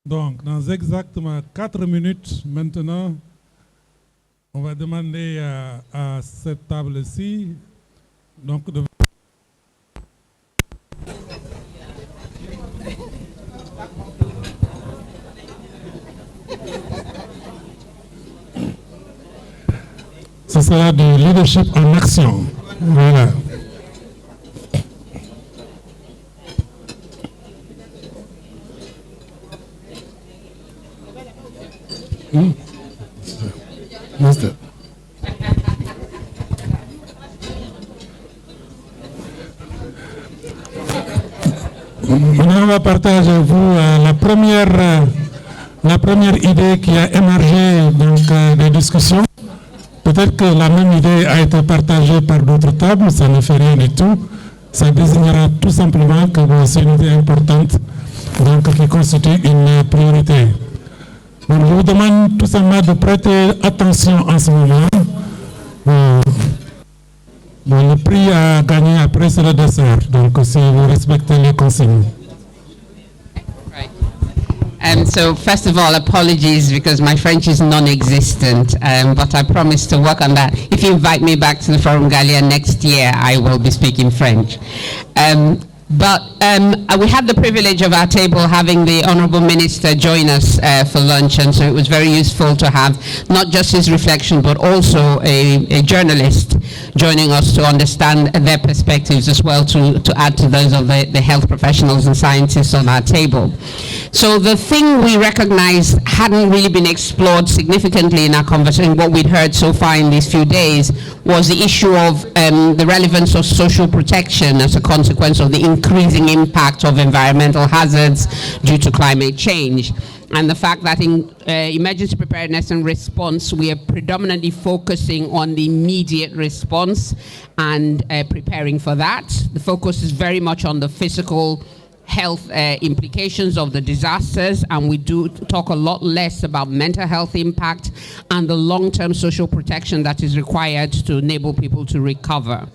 Donc, dans exactement 4 minutes maintenant, on va demander à cette table-ci donc de... Ce sera du leadership en action. Voilà. Maintenant, on va partager avec vous la première idée qui a émergé des discussions. Peut-être que la même idée a été partagée par d'autres tables, ça ne fait rien du tout. Ça désignera tout simplement que c'est une idée importante, donc qui constitue une priorité. Donc, je vous demande tout simplement de prêter attention en ce moment. Le prix à gagner après, c'est le dessert. Donc, si vous respectez les consignes. So first of all, apologies because my French is non-existent, but I promise to work on that. If you invite me back to the Forum Gallia next year, I will be speaking French. But we had the privilege of our table having the Honourable Minister join us for lunch, and so it was very useful to have not just his reflection, but also a journalist joining us to understand their perspectives as well, to add to those of the health professionals and scientists on our table. So the thing we recognized hadn't really been explored significantly in our conversation, what we'd heard so far in these few days, was the issue of the relevance of social protection as a consequence of the increasing impact of environmental hazards due to climate change. And the fact that in emergency preparedness and response, we are predominantly focusing on the immediate response and preparing for that. The focus is very much on the physical health implications of the disasters, and we do talk a lot less about mental health impact and the long-term social protection that is required to enable people to recover.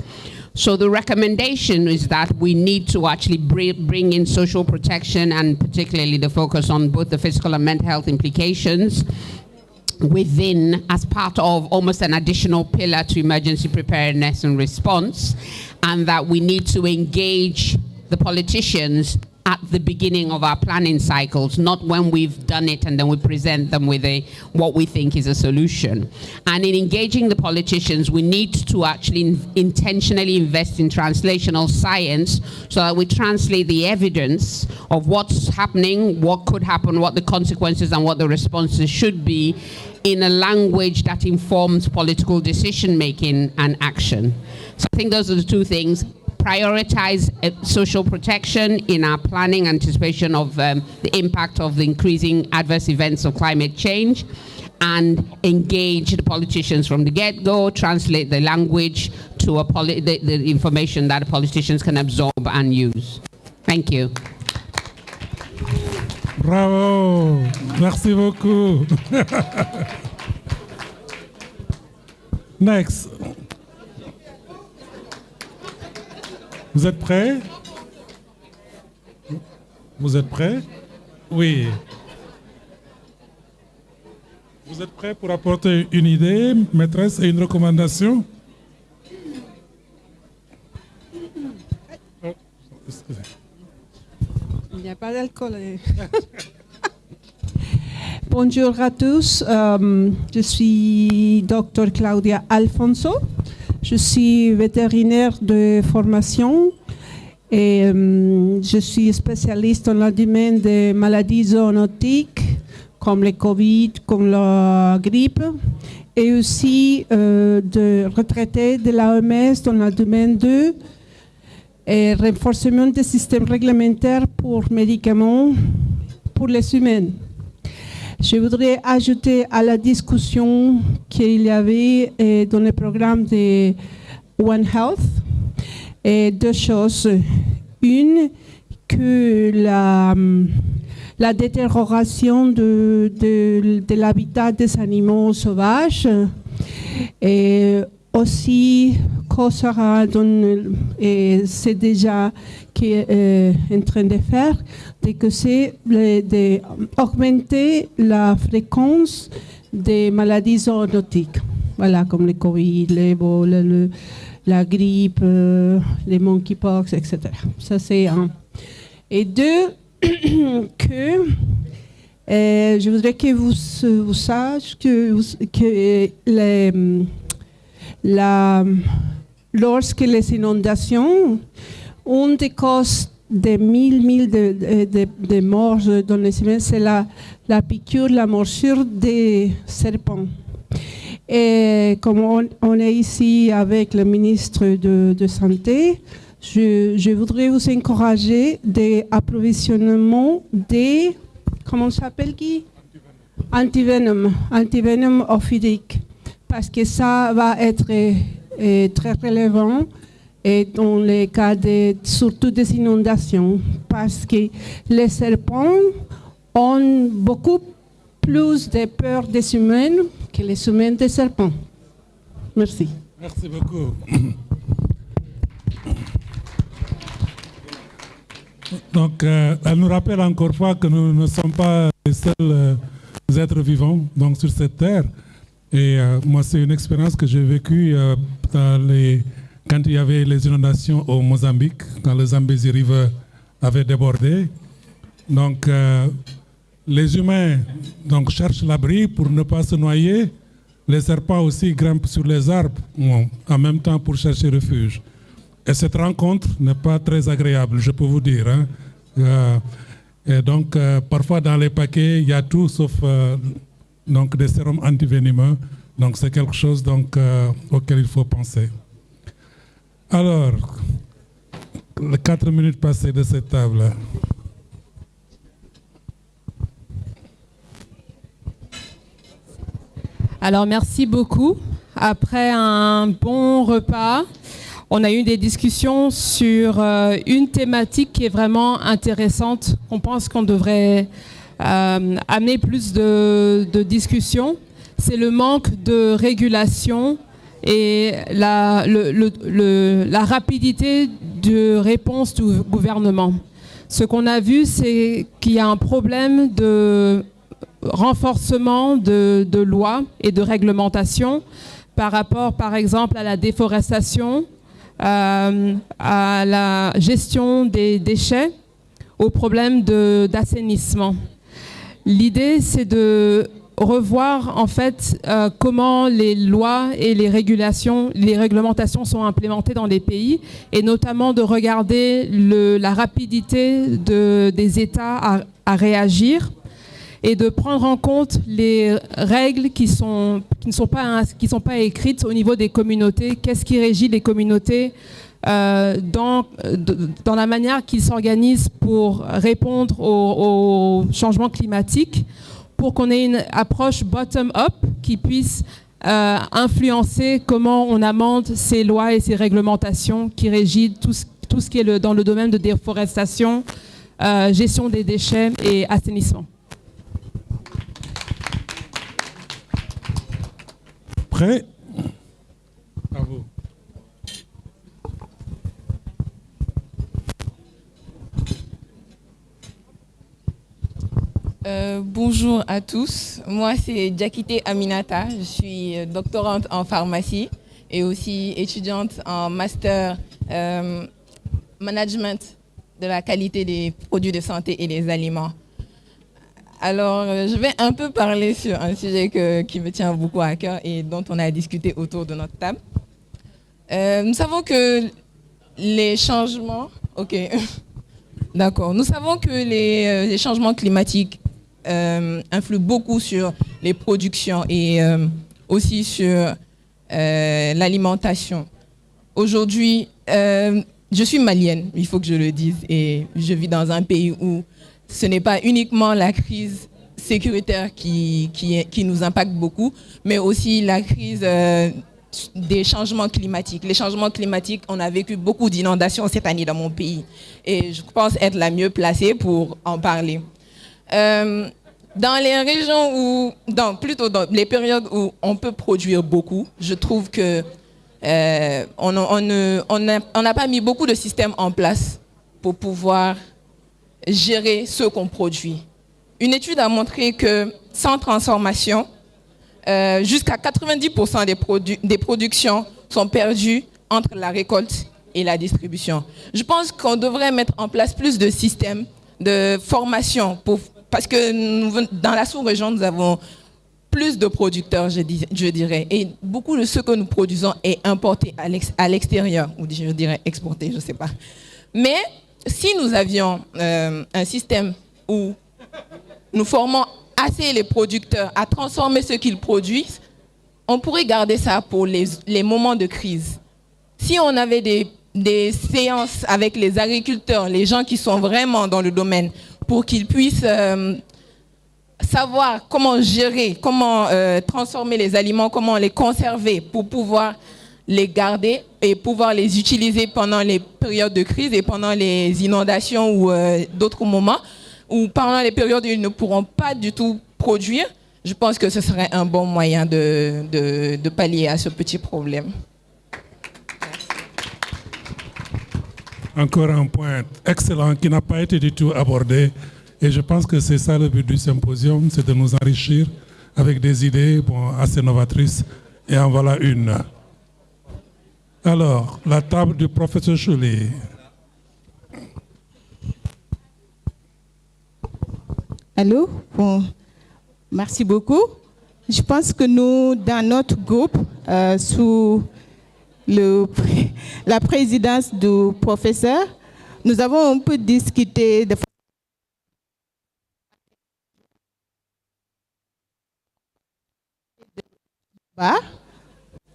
So the recommendation is that we need to actually bring in social protection, and particularly the focus on both the physical and mental health implications within, as part of almost an additional pillar to emergency preparedness and response, and that we need to engage the politicians at the beginning of our planning cycles, not when we've done it and then we present them with what we think is a solution. And in engaging the politicians, we need to actually intentionally invest in translational science so that we translate the evidence of what's happening, what could happen, what the consequences and what the responses should be, in a language that informs political decision-making and action. So I think those are the two things. Prioritize social protection in our planning, anticipation of the impact of the increasing adverse events of climate change, and engage the politicians from the get-go, translate the language to the information that the politicians can absorb and use. Thank you. Bravo, merci beaucoup. Next. Vous êtes prêts? Vous êtes prêts? Oui. Vous êtes prêts pour apporter une idée, maîtresse, et une recommandation? Oh, excusez. Il n'y a pas d'alcool. Bonjour à tous, je suis Dr Claudia Alfonso. Je suis vétérinaire de formation et je suis spécialiste dans le domaine des maladies zoonotiques comme le Covid, comme la grippe, et aussi de retraité de l'OMS dans le domaine de renforcement des systèmes réglementaires pour médicaments pour les humains. Je voudrais ajouter à la discussion qu'il y avait dans le programme de One Health deux choses. Une, que la détérioration de l'habitat des animaux sauvages aussi, Kosara et c'est déjà qui est en train de faire, c'est d'augmenter la fréquence des maladies zoonotiques, voilà, comme le Covid, l'Ebola, la grippe, les monkeypox, etc. Ça, c'est un. Et deux, que je voudrais que vous sachiez que lorsque les inondations, une des causes de mille de morts dans les semaines, c'est la piqûre, la morsure des serpents. Et comme on est ici avec le ministre de Santé, je voudrais vous encourager d'approvisionnement des, comment ça s'appelle qui? Antivenom ophidique, parce que ça va être très relevant et dans les cas surtout des inondations, parce que les serpents ont beaucoup plus de peur des humains que les humains des serpents. Merci. Merci beaucoup. Donc, elle nous rappelle encore une fois que nous ne sommes pas les seuls êtres vivants donc, sur cette terre. Et moi, c'est une expérience que j'ai vécue quand il y avait les inondations au Mozambique, quand le Zambezi River avait débordé. Donc, les humains donc, cherchent l'abri pour ne pas se noyer. Les serpents aussi grimpent sur les arbres en même temps pour chercher refuge. Et cette rencontre n'est pas très agréable, je peux vous dire. Hein. Et donc, parfois dans les paquets, il y a tout sauf donc des sérums antivenimeux. Donc, c'est quelque chose donc, auquel il faut penser. Alors, les 4 minutes passées de cette table. Alors, merci beaucoup. Après un bon repas, on a eu des discussions sur une thématique qui est vraiment intéressante. On pense qu'on devrait amener plus de discussions. C'est le manque de régulation et la rapidité de réponse du gouvernement. Ce qu'on a vu, c'est qu'il y a un problème de renforcement de lois et de réglementation par rapport, par exemple, à la déforestation, à la gestion des déchets, aux problèmes d'assainissement. L'idée, c'est de revoir en fait comment les lois et les réglementations sont implémentées dans les pays et notamment de regarder la rapidité des États à réagir et de prendre en compte les règles qui ne sont pas écrites au niveau des communautés. Qu'est-ce qui régit les communautés dans la manière qu'ils s'organisent pour répondre aux changements climatiques, pour qu'on ait une approche bottom-up qui puisse influencer comment on amende ces lois et ces réglementations qui régissent tout ce qui est dans le domaine de déforestation, gestion des déchets et assainissement. Prêt? À vous. Bonjour à tous, moi c'est Diakité Aminata, je suis doctorante en pharmacie et aussi étudiante en master management de la qualité des produits de santé et des aliments. Alors je vais un peu parler sur un sujet qui me tient beaucoup à cœur et dont on a discuté autour de notre table. Nous savons que les changements... Ok, d'accord. Nous savons que les changements climatiques influe beaucoup sur les productions et aussi sur l'alimentation. Aujourd'hui, je suis malienne, il faut que je le dise, et je vis dans un pays où ce n'est pas uniquement la crise sécuritaire qui nous impacte beaucoup, mais aussi la crise des changements climatiques. Les changements climatiques, on a vécu beaucoup d'inondations cette année dans mon pays, et je pense être la mieux placée pour en parler. Dans les régions plutôt dans les périodes où on peut produire beaucoup, je trouve que On n'a pas mis beaucoup de systèmes en place pour pouvoir gérer ce qu'on produit. Une étude a montré que sans transformation, jusqu'à 90% des productions sont perdues entre la récolte et la distribution. Je pense qu'on devrait mettre en place plus de systèmes de formation parce que dans la sous-région, nous avons plus de producteurs, je dirais, et beaucoup de ce que nous produisons est importé à l'extérieur, ou je dirais exporté, je ne sais pas. Mais si nous avions un système où nous formons assez les producteurs à transformer ce qu'ils produisent, on pourrait garder ça pour les moments de crise. Si on avait des séances avec les agriculteurs, les gens qui sont vraiment dans le domaine, pour qu'ils puissent savoir comment gérer, comment transformer les aliments, comment les conserver pour pouvoir les garder et pouvoir les utiliser pendant les périodes de crise et pendant les inondations ou d'autres moments, ou pendant les périodes où ils ne pourront pas du tout produire, je pense que ce serait un bon moyen de pallier à ce petit problème. Encore un point excellent qui n'a pas été du tout abordé. Et je pense que c'est ça le but du symposium, c'est de nous enrichir avec des idées assez novatrices. Et en voilà une. Alors, la table du professeur Chouli. Allô? Bon, merci beaucoup. Je pense que nous, dans notre groupe, sous la présidence du professeur, nous avons un peu discuté de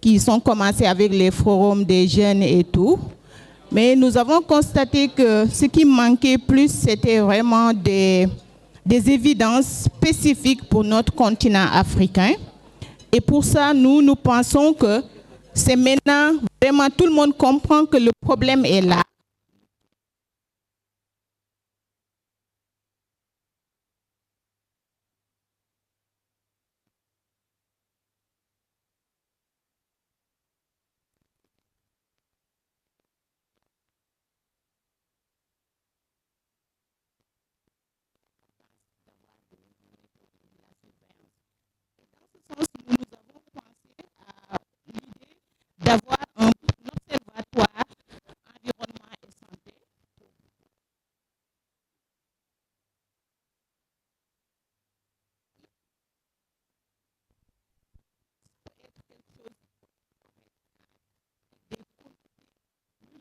qui sont commencés avec les forums des jeunes et tout. Mais nous avons constaté que ce qui manquait plus, c'était vraiment des évidences spécifiques pour notre continent africain. Et pour ça, nous pensons que c'est maintenant, vraiment, tout le monde comprend que le problème est là. D'avoir un observatoire environnement et santé.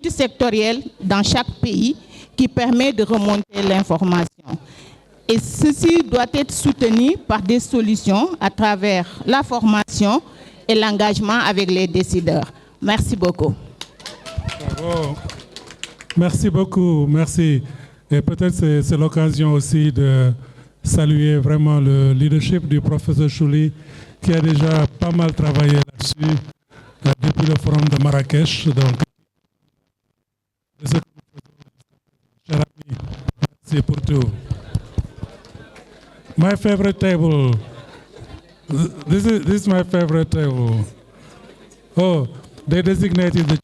Sectoriel dans chaque pays qui permet de remonter l'information. Et ceci doit être soutenu par des solutions à travers la formation et l'engagement avec les décideurs. Merci beaucoup. Bravo. Merci beaucoup, merci. Et peut-être c'est l'occasion aussi de saluer vraiment le leadership du professeur Chouli qui a déjà pas mal travaillé là-dessus depuis le forum de Marrakech. Donc, cher ami, merci pour tout. My favorite table. This is my favorite table. Oh, they designated the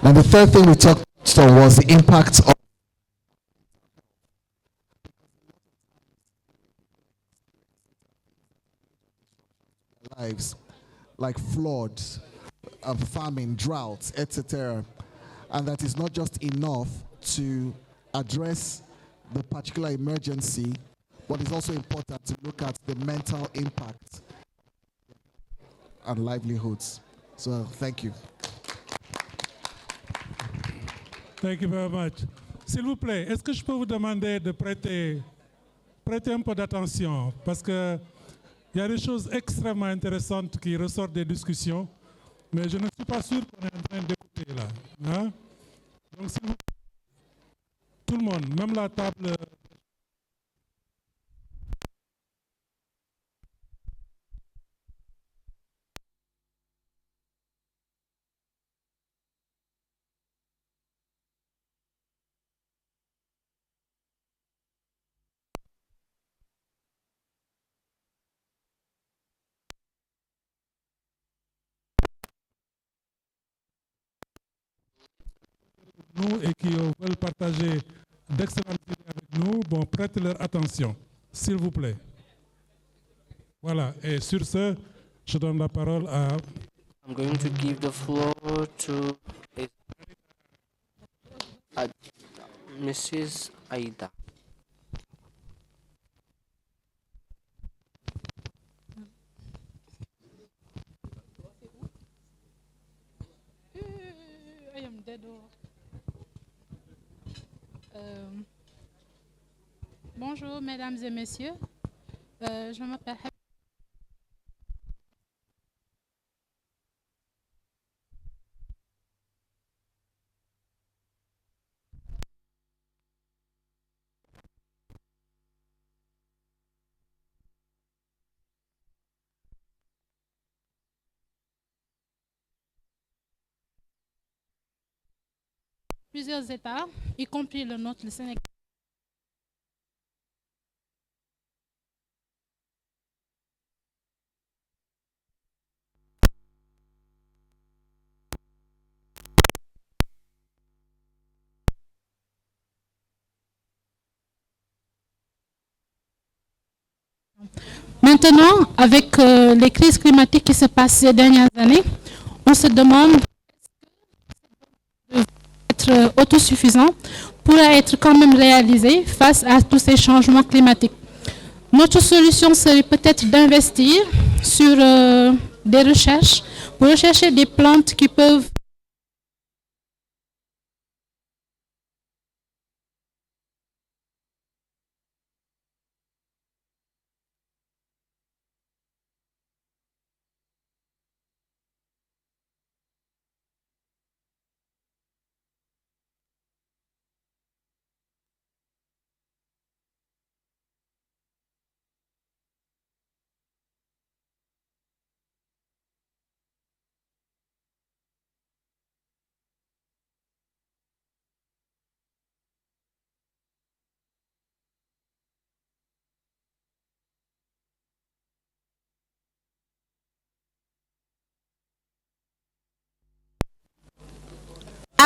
And the third thing we talked on was the impact of lives, like floods, famine, droughts, etc. And that is not just enough to address the particular emergency, but it's also important to look at the mental impact and livelihoods. So thank you. Thank you very much. S'il vous plaît, est-ce que je peux vous demander de prêter un peu d'attention, parce qu'il y a des choses extrêmement intéressantes qui ressortent des discussions, mais je ne suis pas sûr qu'on est en train d'écouter là. Hein? Donc, s'il vous plaît, tout le monde, même la table. Nous et qui veulent partager d'excellentes idées avec nous, bon, prêtez leur attention, s'il vous plaît. Voilà, et sur ce, je donne la parole à... I'm going to give the floor to Mrs. Aida. I am dead. Bonjour mesdames et messieurs, je m'appelle plusieurs États, y compris le nôtre, le Sénégal. Maintenant, avec les crises climatiques qui se passent ces dernières années, on se demande être autosuffisant pourra être quand même réalisé face à tous ces changements climatiques. Notre solution serait peut-être d'investir sur des recherches pour rechercher des plantes qui peuvent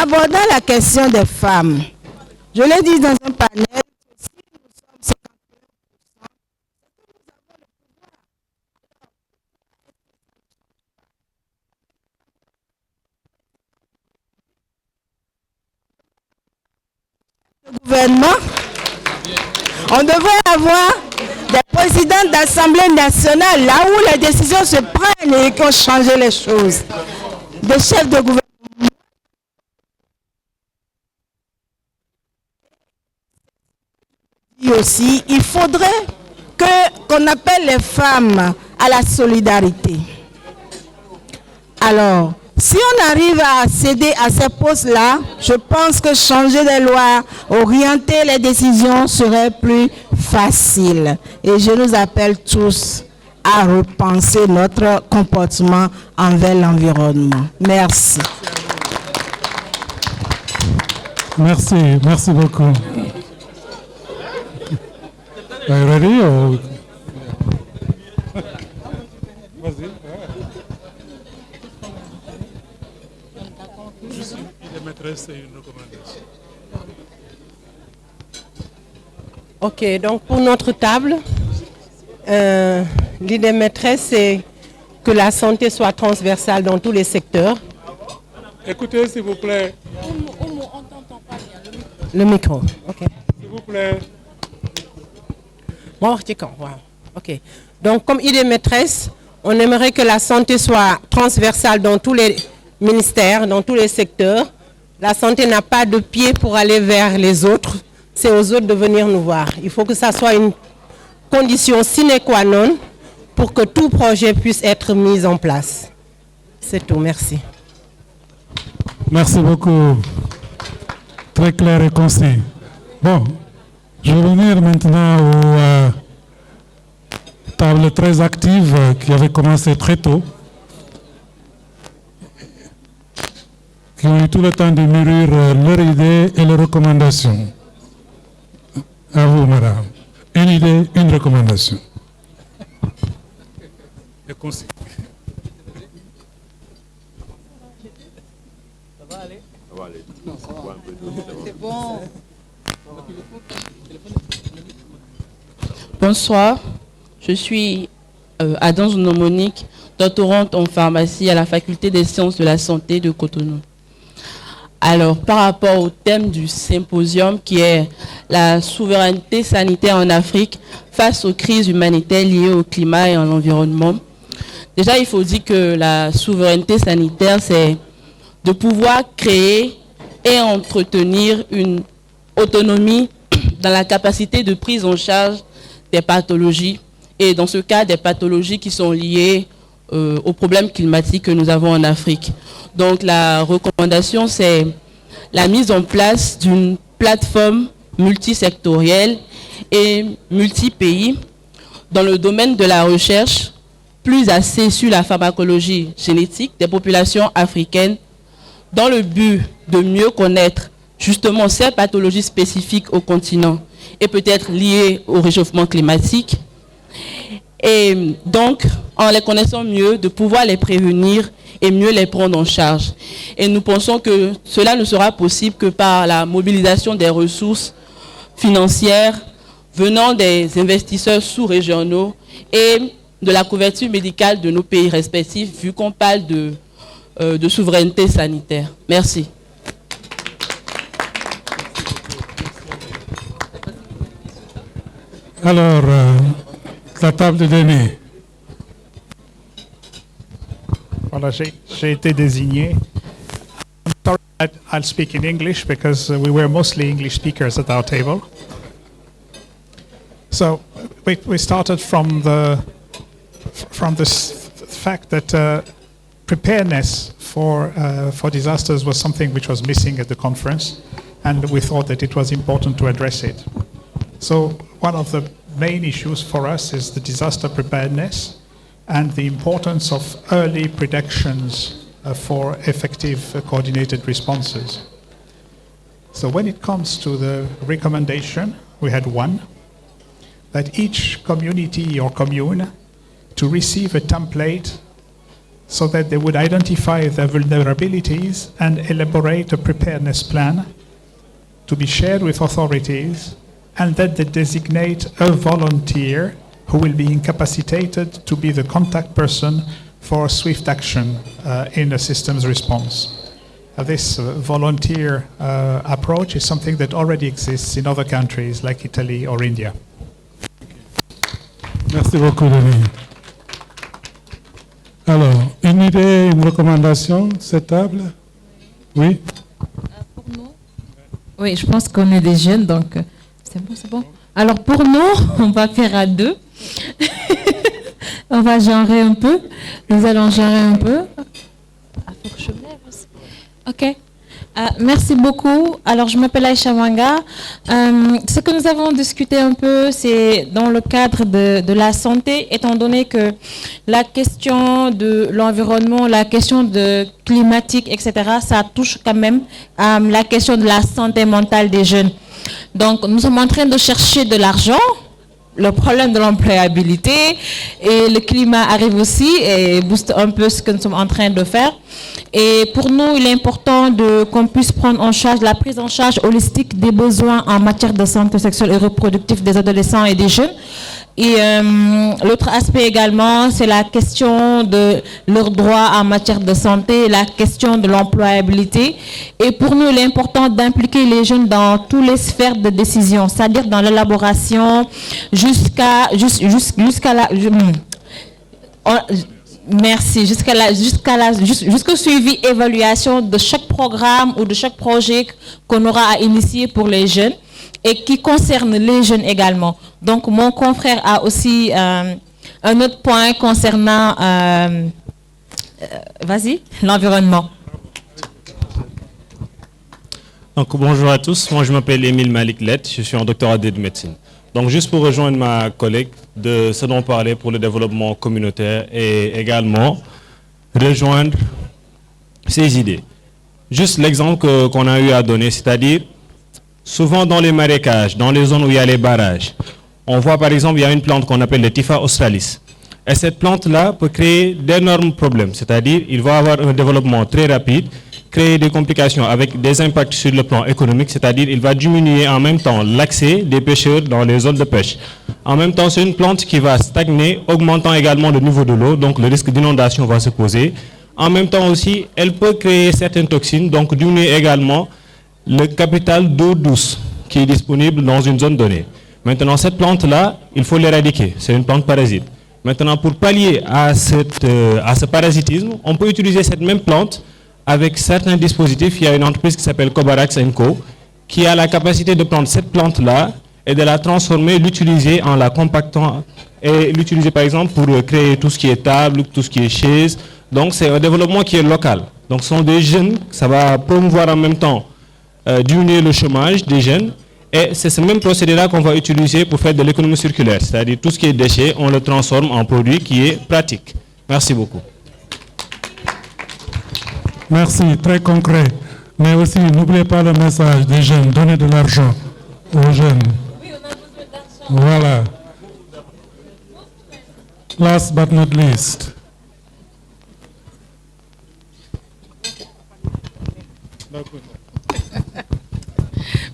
Abordant la question des femmes, je l'ai dit dans un panel, si nous sommes 51%, le gouvernement, on devrait avoir des présidents d'Assemblée nationale, là où les décisions se prennent et qui ont changé les choses. Des chefs de gouvernement. Aussi, il faudrait qu'on appelle les femmes à la solidarité. Alors, si on arrive à accéder à ces postes-là, je pense que changer les lois, orienter les décisions serait plus facile. Et je nous appelle tous à repenser notre comportement envers l'environnement. Merci. Merci beaucoup. Are you ready? Or... Vas-y. Juste une maîtresse et une recommandation. Ok, donc pour notre table, l'idée maîtresse, c'est que la santé soit transversale dans tous les secteurs. Écoutez, s'il vous plaît. Le micro, ok. S'il vous plaît. Bon, ok. Donc, comme idée maîtresse, on aimerait que la santé soit transversale dans tous les ministères, dans tous les secteurs. La santé n'a pas de pied pour aller vers les autres. C'est aux autres de venir nous voir. Il faut que ça soit une condition sine qua non pour que tout projet puisse être mis en place. C'est tout, merci. Merci beaucoup. Très clair et concis. Bon, je vais venir maintenant aux tables très actives qui avaient commencé très tôt, qui ont eu tout le temps de mûrir leurs idées et leurs recommandations. À vous, madame. Une idée, une recommandation. Et concis. C'est bon. Bonsoir, je suis Adam Monique, doctorante en pharmacie à la faculté des sciences de la santé de Cotonou. Alors, par rapport au thème du symposium qui est la souveraineté sanitaire en Afrique face aux crises humanitaires liées au climat et à l'environnement, déjà il faut dire que la souveraineté sanitaire, c'est de pouvoir créer et entretenir une autonomie dans la capacité de prise en charge des pathologies, et dans ce cas, des pathologies qui sont liées aux problèmes climatiques que nous avons en Afrique. Donc la recommandation, c'est la mise en place d'une plateforme multisectorielle et multi-pays dans le domaine de la recherche, plus axée sur la pharmacologie génétique des populations africaines, dans le but de mieux connaître justement ces pathologies spécifiques au continent et peut-être liées au réchauffement climatique. Et donc, en les connaissant mieux, de pouvoir les prévenir et mieux les prendre en charge. Et nous pensons que cela ne sera possible que par la mobilisation des ressources financières venant des investisseurs sous-régionaux et de la couverture médicale de nos pays respectifs, vu qu'on parle de souveraineté sanitaire. Merci. Alors, la table de données. Voilà, j'ai été désigné. I'm sorry that I'll speak in English because we were mostly English speakers at our table. So we started from this fact that preparedness for disasters was something which was missing at the conference, and we thought that it was important to address it. So one of the main issues for us is the disaster preparedness and the importance of early predictions for effective coordinated responses. So when it comes to the recommendation, we had one, that each community or commune to receive a template so that they would identify their vulnerabilities and elaborate a preparedness plan to be shared with authorities, and that they designate a volunteer who will be incapacitated to be the contact person for swift action in a systems response. This volunteer approach is something that already exists in other countries like Italy or India. Merci beaucoup, Denis. Alors, une idée, une recommandation, cette table? Oui? Pour nous? Oui, je pense qu'on est des jeunes, donc c'est bon, c'est bon. Alors pour nous, on va faire à deux. On va genrer un peu. Nous allons genrer un peu. Ah, faut que je me lève aussi. Ok. Merci beaucoup. Alors, je m'appelle Aïcha Manga. Ce que nous avons discuté un peu, c'est dans le cadre de la santé, étant donné que la question de l'environnement, la question de climatique, etc., ça touche quand même à la question de la santé mentale des jeunes. Donc, nous sommes en train de chercher de l'argent. Le problème de l'employabilité et le climat arrive aussi et booste un peu ce que nous sommes en train de faire. Et pour nous, il est important qu'on puisse prendre en charge la prise en charge holistique des besoins en matière de santé sexuelle et reproductive des adolescents et des jeunes. Et l'autre aspect également, c'est la question de leurs droits en matière de santé, la question de l'employabilité. Et pour nous, il est important d'impliquer les jeunes dans toutes les sphères de décision, c'est-à-dire dans l'élaboration jusqu'au suivi, évaluation de chaque programme ou de chaque projet qu'on aura à initier pour les jeunes et qui concerne les jeunes également. Donc, mon confrère a aussi un autre point concernant l'environnement. Donc, bonjour à tous. Moi, je m'appelle Émile Malik-Let. Je suis en doctorat de médecine. Donc, juste pour rejoindre ma collègue de ce dont on parlait pour le développement communautaire et également rejoindre ses idées. Juste l'exemple qu'on a eu à donner, c'est-à-dire souvent dans les marécages, dans les zones où il y a les barrages, on voit par exemple, il y a une plante qu'on appelle le Typha australis. Et cette plante-là peut créer d'énormes problèmes, c'est-à-dire il va avoir un développement très rapide, créer des complications avec des impacts sur le plan économique, c'est-à-dire il va diminuer en même temps l'accès des pêcheurs dans les zones de pêche. En même temps, c'est une plante qui va stagner, augmentant également le niveau de l'eau, donc le risque d'inondation va se poser. En même temps aussi, elle peut créer certaines toxines, donc diminuer également le capital d'eau douce qui est disponible dans une zone donnée. Maintenant, cette plante-là, il faut l'éradiquer. C'est une plante parasite. Maintenant, pour pallier à ce parasitisme, on peut utiliser cette même plante avec certains dispositifs. Il y a une entreprise qui s'appelle Cobarax & Co. qui a la capacité de prendre cette plante-là et de la transformer, l'utiliser en la compactant et l'utiliser par exemple pour créer tout ce qui est table, tout ce qui est chaise. Donc, c'est un développement qui est local. Donc, ce sont des jeunes, ça va promouvoir en même temps diminuer le chômage des jeunes. Et c'est ce même procédé-là qu'on va utiliser pour faire de l'économie circulaire. C'est-à-dire tout ce qui est déchets, on le transforme en produit qui est pratique. Merci beaucoup. Merci, très concret. Mais aussi, n'oubliez pas le message des jeunes, donnez de l'argent aux jeunes. Oui, on a besoin d'argent. Voilà. Last but not least.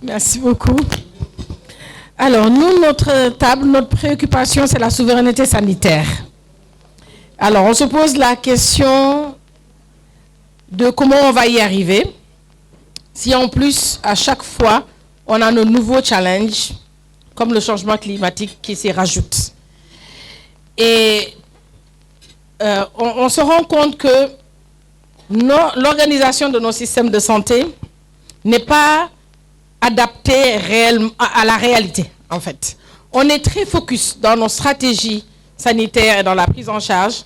Merci beaucoup. Alors, nous, notre table, notre préoccupation, c'est la souveraineté sanitaire. Alors, on se pose la question de comment on va y arriver, si en plus, à chaque fois, on a nos nouveaux challenges, comme le changement climatique qui s'y rajoute. Et on se rend compte que l'organisation de nos systèmes de santé n'est pas adaptée réellement à la réalité, en fait. On est très focus dans nos stratégies sanitaires et dans la prise en charge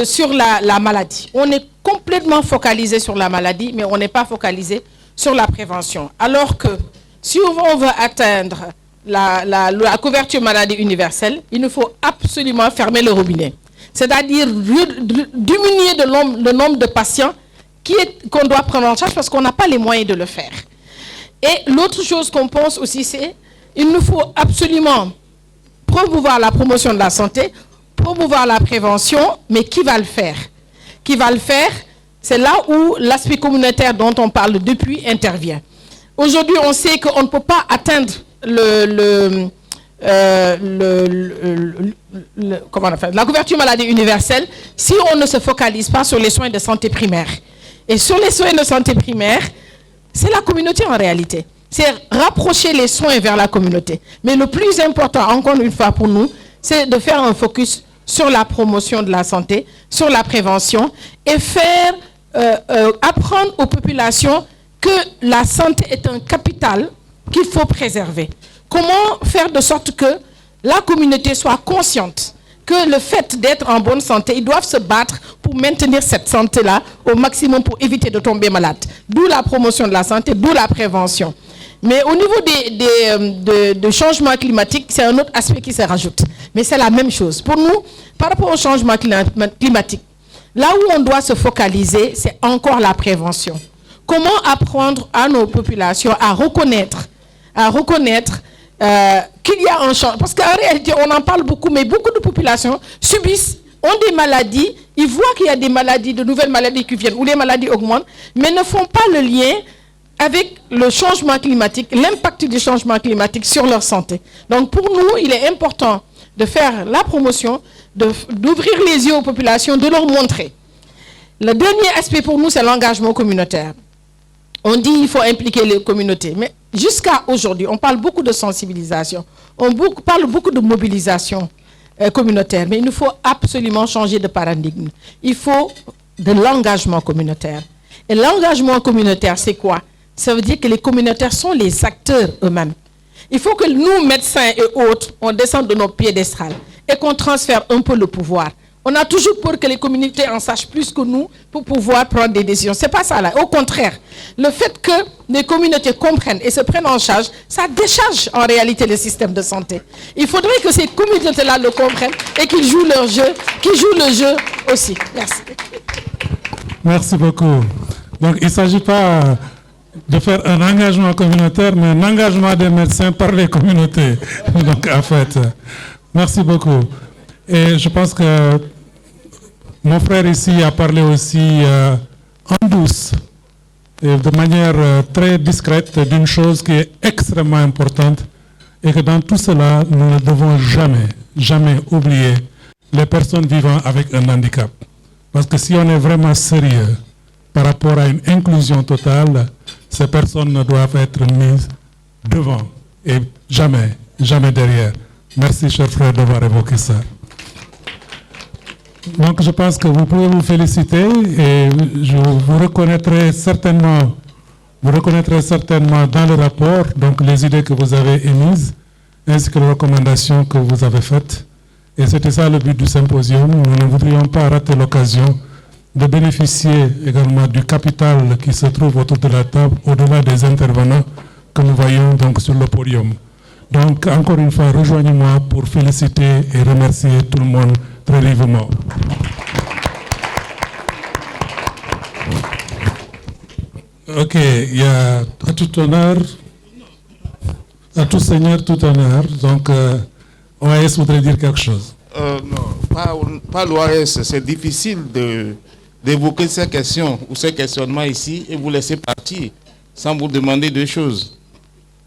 sur la maladie. On est complètement focalisé sur la maladie, mais on n'est pas focalisé sur la prévention. Alors que si on veut atteindre la couverture maladie universelle, il nous faut absolument fermer le robinet. C'est-à-dire diminuer le nombre de patients qu'on doit prendre en charge parce qu'on n'a pas les moyens de le faire. Et l'autre chose qu'on pense aussi, c'est qu'il nous faut absolument promouvoir la promotion de la santé, promouvoir la prévention, mais qui va le faire? Qui va le faire? C'est là où l'aspect communautaire dont on parle depuis intervient. Aujourd'hui, on sait qu'on ne peut pas atteindre la couverture maladie universelle si on ne se focalise pas sur les soins de santé primaire. Et sur les soins de santé primaire, c'est la communauté en réalité. C'est rapprocher les soins vers la communauté. Mais le plus important, encore une fois pour nous, c'est de faire un focus sur la promotion de la santé, sur la prévention et faire apprendre aux populations que la santé est un capital qu'il faut préserver. Comment faire de sorte que la communauté soit consciente que le fait d'être en bonne santé, ils doivent se battre pour maintenir cette santé-là au maximum pour éviter de tomber malade. D'où la promotion de la santé, d'où la prévention. Mais au niveau des changements climatiques, c'est un autre aspect qui se rajoute. Mais c'est la même chose. Pour nous, par rapport au changement climatique, là où on doit se focaliser, c'est encore la prévention. Comment apprendre à nos populations à reconnaître qu'il y a un changement. Parce qu'en réalité, on en parle beaucoup, mais beaucoup de populations ont des maladies, ils voient qu'il y a des maladies, de nouvelles maladies qui viennent, où les maladies augmentent, mais ne font pas le lien avec le changement climatique, l'impact du changement climatique sur leur santé. Donc pour nous, il est important de faire la promotion, d'ouvrir les yeux aux populations, de leur montrer. Le dernier aspect pour nous, c'est l'engagement communautaire. On dit qu'il faut impliquer les communautés, mais jusqu'à aujourd'hui, on parle beaucoup de sensibilisation, on parle beaucoup de mobilisation communautaire, mais il nous faut absolument changer de paradigme. Il faut de l'engagement communautaire. Et l'engagement communautaire, c'est quoi? Ça veut dire que les communautaires sont les acteurs eux-mêmes. Il faut que nous, médecins et autres, on descende de nos piédestals et qu'on transfère un peu le pouvoir. On a toujours peur que les communautés en sachent plus que nous pour pouvoir prendre des décisions. Ce n'est pas ça là. Au contraire, le fait que les communautés comprennent et se prennent en charge, ça décharge en réalité le système de santé. Il faudrait que ces communautés-là le comprennent et qu'ils jouent leur jeu, qu'ils jouent le jeu aussi. Merci. Merci beaucoup. Donc, il ne s'agit pas de faire un engagement communautaire, mais un engagement des médecins par les communautés. Donc, en fait, merci beaucoup. Et je pense que mon frère ici a parlé aussi en douce et de manière très discrète d'une chose qui est extrêmement importante et que dans tout cela, nous ne devons jamais oublier les personnes vivant avec un handicap. Parce que si on est vraiment sérieux par rapport à une inclusion totale, ces personnes doivent être mises devant et jamais derrière. Merci, cher frère, d'avoir évoqué ça. Donc, je pense que vous pouvez vous féliciter et vous reconnaîtrez certainement dans le rapport donc, les idées que vous avez émises ainsi que les recommandations que vous avez faites. Et c'était ça le but du symposium. Nous ne voudrions pas rater l'occasion de bénéficier également du capital qui se trouve autour de la table, au-delà des intervenants que nous voyons donc sur le podium. Donc, encore une fois, rejoignez-moi pour féliciter et remercier tout le monde très vivement. Ok, il y a à tout honneur, à tout seigneur, tout honneur. Donc, OAS voudrait dire quelque chose. Non, pas l'OAS. C'est difficile d'évoquer ces questions ou ces questionnements ici et vous laisser partir sans vous demander deux choses.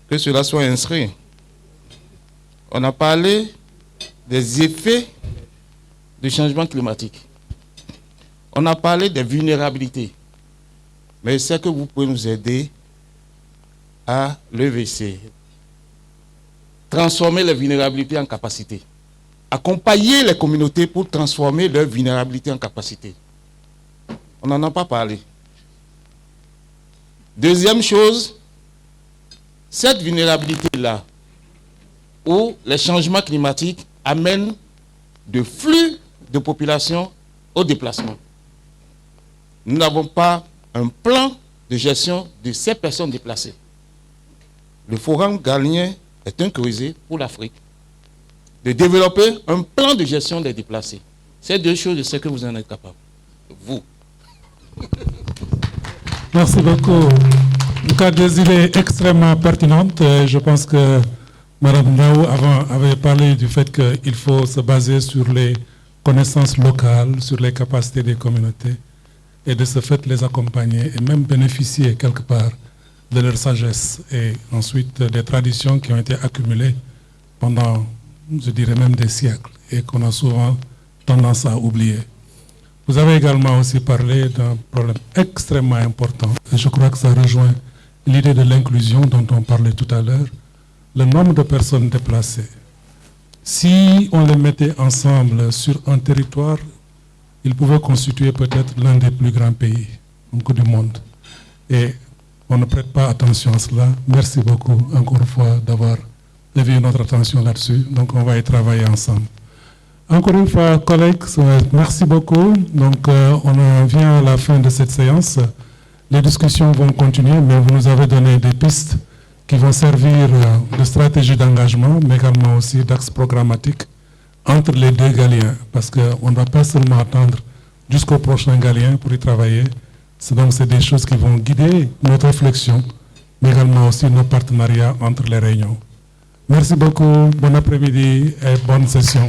Que cela soit inscrit. On a parlé des effets du changement climatique. On a parlé des vulnérabilités. Mais je sais que vous pouvez nous aider à lever ces. Transformer les vulnérabilités en capacité. Accompagner les communautés pour transformer leurs vulnérabilités en capacité. On n'en a pas parlé. Deuxième chose, cette vulnérabilité-là, où les changements climatiques amènent de flux de population au déplacement. Nous n'avons pas un plan de gestion de ces personnes déplacées. Le Forum Galien est un creuset pour l'Afrique de développer un plan de gestion des déplacés. Ces deux choses, je sais que vous en êtes capable. Vous. Merci beaucoup. En tout cas, des idées extrêmement pertinentes. Je pense que Mme Naou avait parlé du fait qu'il faut se baser sur les connaissances locales, sur les capacités des communautés et de ce fait les accompagner et même bénéficier quelque part de leur sagesse et ensuite des traditions qui ont été accumulées pendant, je dirais même des siècles et qu'on a souvent tendance à oublier. Vous avez également aussi parlé d'un problème extrêmement important et je crois que ça rejoint l'idée de l'inclusion dont on parlait tout à l'heure. Le nombre de personnes déplacées, si on les mettait ensemble sur un territoire, ils pouvaient constituer peut-être l'un des plus grands pays du monde. Et on ne prête pas attention à cela. Merci beaucoup, encore une fois, d'avoir éveillé notre attention là-dessus. Donc, on va y travailler ensemble. Encore une fois, collègues, merci beaucoup. Donc, on vient à la fin de cette séance. Les discussions vont continuer, mais vous nous avez donné des pistes qui vont servir de stratégie d'engagement, mais également aussi d'axe programmatique entre les deux Galiens, parce qu'on ne va pas seulement attendre jusqu'au prochain Galien pour y travailler. Donc, c'est des choses qui vont guider notre réflexion, mais également aussi nos partenariats entre les réunions. Merci beaucoup, bon après-midi et bonne session.